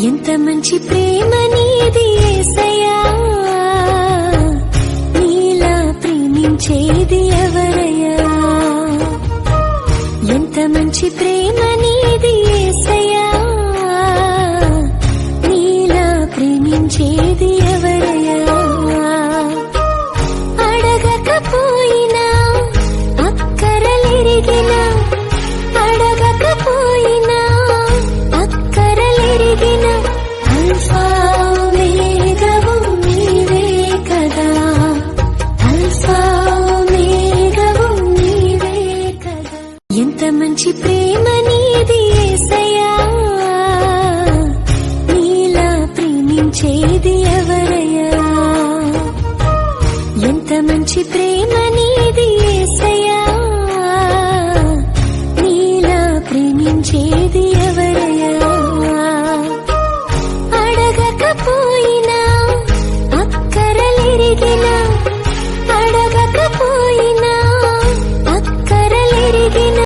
ఎంత మంచి ప్రేమ నీది యేసయ్యా, నీలా ప్రేమించేది ఎవరయ్యా. ఎంత మంచి ప్రేమ నీది యేసయ్యా, నీలా ప్రేమించేది ఎవరయ్యా. అడగకపోయినా అక్కరలెరిగినా, అడగకపోయినా అక్కరలెరిగినా, అల్ఫా ఓమేగావు నీవే కదా, అల్ఫా ఓమేగావు నీవే కదా. ఎంత మంచి ప్రేమ నీది యేసయ్యా, నీలా ప్రేమించేది ఎవరయ్యా. ఎంత మంచి ప్రేమ